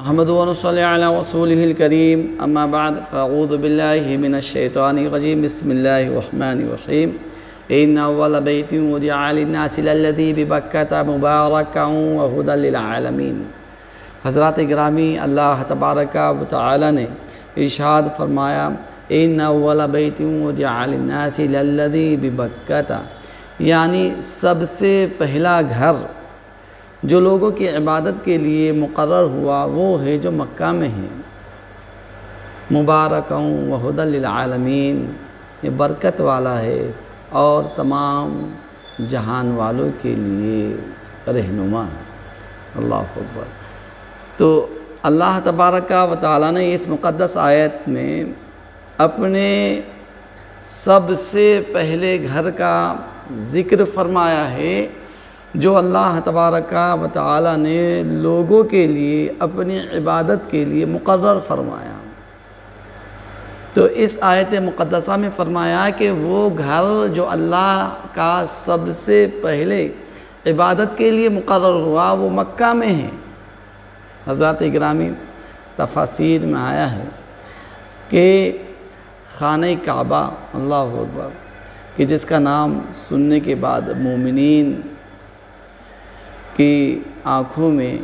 احمد ونصلي على رسوله الكريم اما بعد فاعوذ بالله من الشيطان الرجيم بسم الله الرحمن الرحيم ان اول بيت وضع للناس للذي ببكة مباركا وهدى للعالمین۔ حضرات گرامی، اللہ تبارک و تعالی نے ارشاد فرمایا ان اول بیت وضع للناس للذی ببکۃ، یعنی سب سے پہلا گھر جو لوگوں کی عبادت کے لیے مقرر ہوا وہ ہے جو مکہ میں ہے، مبارکا وہدی للعالمین، یہ برکت والا ہے اور تمام جہان والوں کے لیے رہنما ہے۔ اللہ اکبر۔ تو اللہ تبارک و تعالیٰ نے اس مقدس آیت میں اپنے سب سے پہلے گھر کا ذکر فرمایا ہے جو اللہ تبارک و تعالیٰ نے لوگوں کے لیے اپنی عبادت کے لیے مقرر فرمایا۔ تو اس آیت مقدسہ میں فرمایا کہ وہ گھر جو اللہ کا سب سے پہلے عبادت کے لیے مقرر ہوا وہ مکہ میں ہے۔ حضرات گرامی، تفاسیر میں آیا ہے کہ خانہ کعبہ، اللہ اکبر، کہ جس کا نام سننے کے بعد مومنین کی آنکھوں میں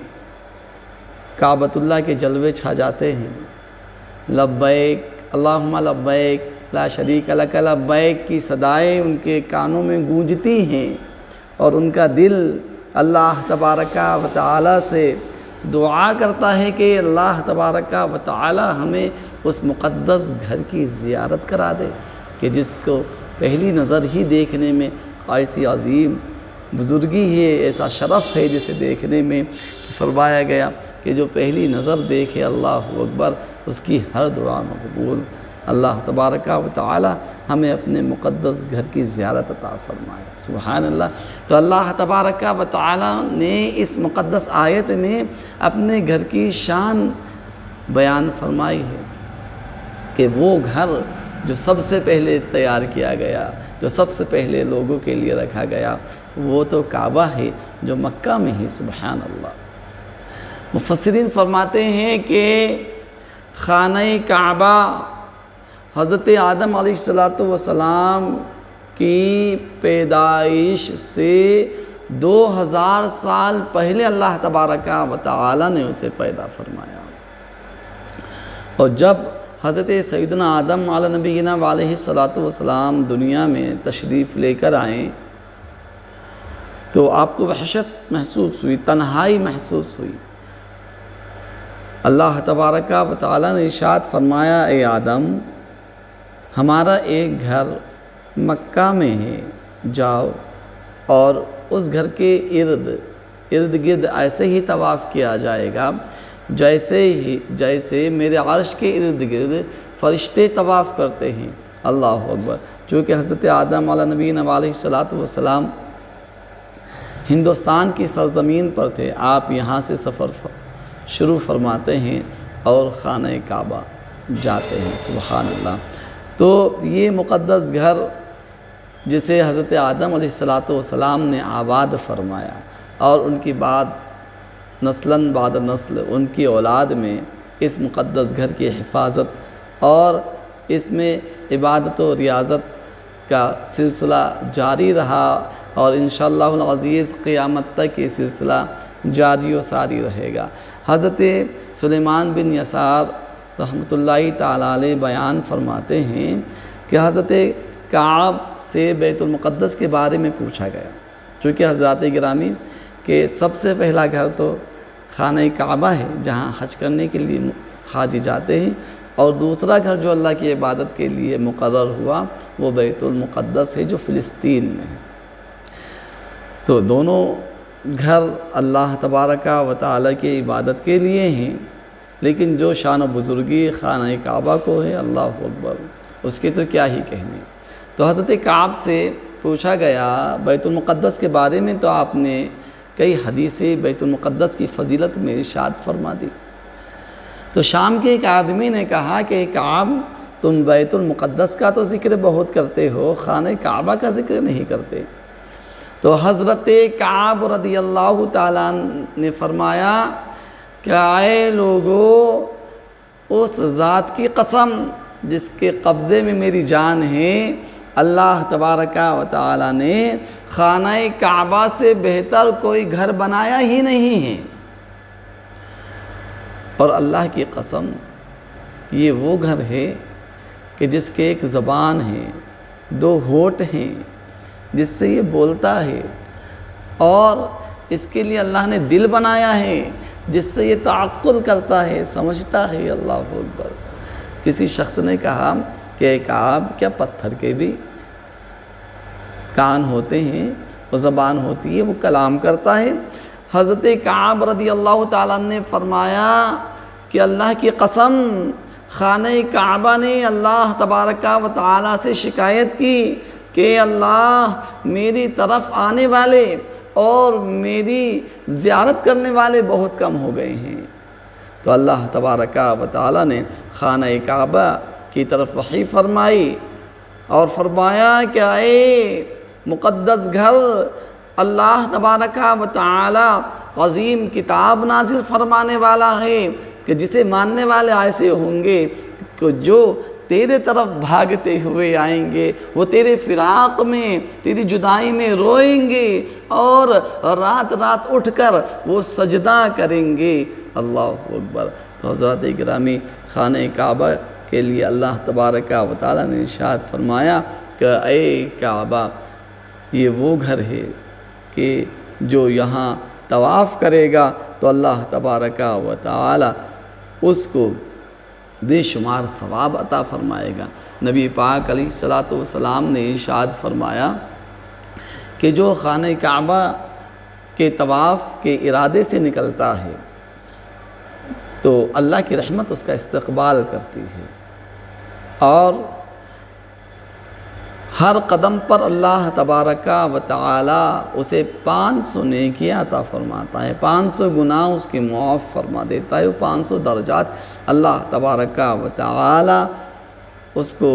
کعبۃ اللہ کے جلوے چھا جاتے ہیں۔ لبیک اللہم لبیک لا شریک لک لبیک کی صدائیں ان کے کانوں میں گونجتی ہیں اور ان کا دل اللہ تبارک و تعالی سے دعا کرتا ہے کہ اللہ تبارک و تعالی ہمیں اس مقدس گھر کی زیارت کرا دے، کہ جس کو پہلی نظر ہی دیکھنے میں ایسی عظیم بزرگی ہے، ایسا شرف ہے جسے دیکھنے میں فرمایا گیا کہ جو پہلی نظر دیکھے اللہ اکبر اس کی ہر دعا مقبول۔ اللہ تبارک و تعالی ہمیں اپنے مقدس گھر کی زیارت عطا فرمائے، سبحان اللہ۔ تو اللہ تبارک و تعالی نے اس مقدس آیت میں اپنے گھر کی شان بیان فرمائی ہے کہ وہ گھر جو سب سے پہلے تیار کیا گیا، جو سب سے پہلے لوگوں کے لیے رکھا گیا، وہ تو کعبہ ہے جو مکہ میں ہی، سبحان اللہ۔ مفسرین فرماتے ہیں کہ خانہ کعبہ حضرت آدم علیہ السلام کی پیدائش سے 2000 سال پہلے اللہ تبارک و تعالی نے اسے پیدا فرمایا، اور جب حضرت سیدنا آدم علیہ نبینا علیہ السلام دنیا میں تشریف لے کر آئیں تو آپ کو وحشت محسوس ہوئی، تنہائی محسوس ہوئی۔ اللہ تبارک و تعالی نے ارشاد فرمایا اے آدم، ہمارا ایک گھر مکہ میں ہے، جاؤ اور اس گھر کے ارد گرد ایسے ہی طواف کیا جائے گا جیسے میرے عرش کے ارد گرد فرشتے طواف کرتے ہیں۔ اللہ اکبر۔ چونکہ حضرت آدم علیہ نبینا علیہ السلام ہندوستان کی سرزمین پر تھے، آپ یہاں سے سفر شروع فرماتے ہیں اور خانہ کعبہ جاتے ہیں، سبحان اللہ۔ تو یہ مقدس گھر جسے حضرت آدم علیہ السلام نے آباد فرمایا، اور ان کی بعد نسلاً بعد نسل ان کی اولاد میں اس مقدس گھر کی حفاظت اور اس میں عبادت و ریاضت کا سلسلہ جاری رہا، اور انشاءاللہ العزیز قیامت تک یہ سلسلہ جاری و ساری رہے گا۔ حضرت سلیمان بن یسار رحمۃ اللہ تعالیٰ علیہ بیان فرماتے ہیں کہ حضرت کعب سے بیت المقدس کے بارے میں پوچھا گیا، چونکہ حضرات گرامی کہ سب سے پہلا گھر تو خانہ کعبہ ہے جہاں حج کرنے کے لیے حاجی جاتے ہیں، اور دوسرا گھر جو اللہ کی عبادت کے لیے مقرر ہوا وہ بیت المقدس ہے جو فلسطین میں ہے۔ تو دونوں گھر اللہ تبارک و تعالی کی عبادت کے لیے ہیں، لیکن جو شان و بزرگی خانہ کعبہ کو ہے، اللہ اکبر، اس کے تو کیا ہی کہنے۔ تو حضرت کعب سے پوچھا گیا بیت المقدس کے بارے میں، تو آپ نے کئی حدیثیں بیت المقدس کی فضیلت میں ارشاد فرما دی۔ تو شام کے ایک آدمی نے کہا کہ کعب، تم بیت المقدس کا تو ذکر بہت کرتے ہو، خانہ کعبہ کا ذکر نہیں کرتے۔ تو حضرت کعب رضی اللہ تعالیٰ نے فرمایا کہ آئے لوگو اس ذات کی قسم جس کے قبضے میں میری جان ہے، اللہ تبارک و تعالی نے خانہ کعبہ سے بہتر کوئی گھر بنایا ہی نہیں ہے۔ اور اللہ کی قسم یہ وہ گھر ہے کہ جس کے ایک زبان ہے، دو ہونٹ ہیں جس سے یہ بولتا ہے، اور اس کے لیے اللہ نے دل بنایا ہے جس سے یہ تعقل کرتا ہے، سمجھتا ہے۔ اللہ اکبر۔ کسی شخص نے کہا کہ اے کعب، کیا پتھر کے بھی کان ہوتے ہیں، وہ زبان ہوتی ہے، وہ کلام کرتا ہے؟ حضرت کعب رضی اللہ تعالیٰ نے فرمایا کہ اللہ کی قسم، خانہ کعبہ نے اللہ تبارک و تعالیٰ سے شکایت کی کہ اللہ، میری طرف آنے والے اور میری زیارت کرنے والے بہت کم ہو گئے ہیں۔ تو اللہ تبارک و تعالیٰ نے خانہ کعبہ کی طرف وحی فرمائی اور فرمایا کہ اے مقدس گھر، اللہ تبارک و تعالیٰ عظیم کتاب نازل فرمانے والا ہے کہ جسے ماننے والے ایسے ہوں گے کہ جو تیرے طرف بھاگتے ہوئے آئیں گے، وہ تیرے فراق میں، تیری جدائی میں روئیں گے، اور رات رات اٹھ کر وہ سجدہ کریں گے۔ اللہ اکبر۔ تو حضرات گرامی، خانہ کعبہ کے لیے اللہ تبارک و تعالیٰ نے ارشاد فرمایا کہ اے کعبہ، یہ وہ گھر ہے کہ جو یہاں طواف کرے گا تو اللہ تبارک و تعالیٰ اس کو بے شمار ثواب عطا فرمائے گا۔ نبی پاک علیہ الصلوۃ والسلام نے ارشاد فرمایا کہ جو خانہ کعبہ کے طواف کے ارادے سے نکلتا ہے تو اللہ کی رحمت اس کا استقبال کرتی ہے، اور ہر قدم پر اللہ تبارک و تعالی اسے 500 نیکیاں عطا فرماتا ہے، 500 گناہ اس کی معاف فرما دیتا ہے، وہ 500 درجات اللہ تبارک و تعالی اس کو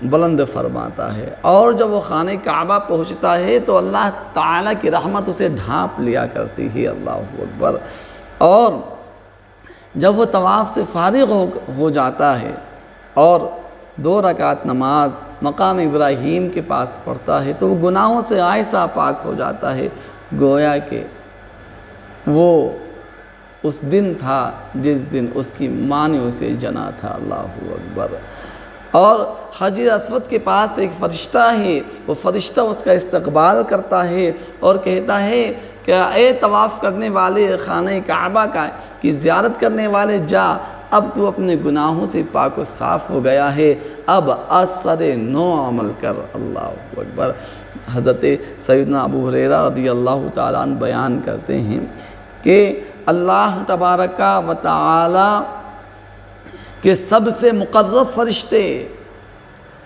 بلند فرماتا ہے۔ اور جب وہ خانہ کعبہ پہنچتا ہے تو اللہ تعالی کی رحمت اسے ڈھانپ لیا کرتی ہے۔ اللہ اکبر۔ اور جب وہ طواف سے فارغ ہو جاتا ہے اور 2 رکعت نماز مقام ابراہیم کے پاس پڑھتا ہے تو وہ گناہوں سے ایسا پاک ہو جاتا ہے گویا کہ وہ اس دن تھا جس دن اس کی ماں نے اسے جنا تھا۔ اللہ اکبر۔ اور حجر اسود کے پاس ایک فرشتہ ہے، وہ فرشتہ اس کا استقبال کرتا ہے اور کہتا ہے کہ اے طواف کرنے والے، خانہ کعبہ کی زیارت کرنے والے، جا، اب تو اپنے گناہوں سے پاک و صاف ہو گیا ہے، اب اثر نو عمل کر۔ اللہ اکبر۔ حضرت سیدنا ابو ہریرہ رضی اللہ تعالیٰ عنہ بیان کرتے ہیں کہ اللہ تبارک و تعالی کے سب سے مقرب فرشتے،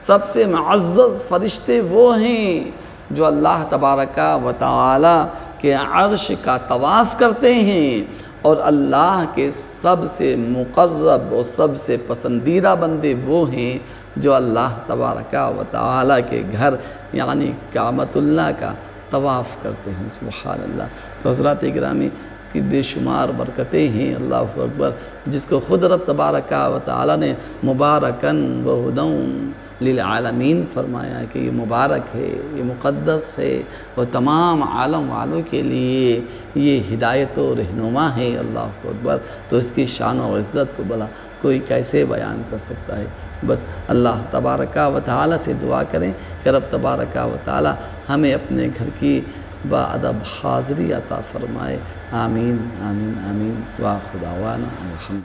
سب سے معزز فرشتے وہ ہیں جو اللہ تبارک و تعالی کے عرش کا طواف کرتے ہیں، اور اللہ کے سب سے مقرب اور سب سے پسندیدہ بندے وہ ہیں جو اللہ تبارک و تعالی کے گھر یعنی کعبۃ اللہ کا طواف کرتے ہیں۔ سبحان اللہ۔ تو حضرات گرامی، اس کی بے شمار برکتیں ہیں۔ اللہ اکبر۔ جس کو خود رب تبارک و تعالی نے مبارکن و ہدی للعالمین فرمایا کہ یہ مبارک ہے، یہ مقدس ہے، اور تمام عالم والوں کے لیے یہ ہدایت و رہنما ہے۔ اللہ اکبر۔ تو اس کی شان و عزت کو بلا کوئی کیسے بیان کر سکتا ہے؟ بس اللہ تبارک و تعالی سے دعا کریں کہ رب تبارک و تعالی ہمیں اپنے گھر کی باادب حاضری عطا فرمائے۔ آمین آمین آمین۔ وآخر دعوانا الحمد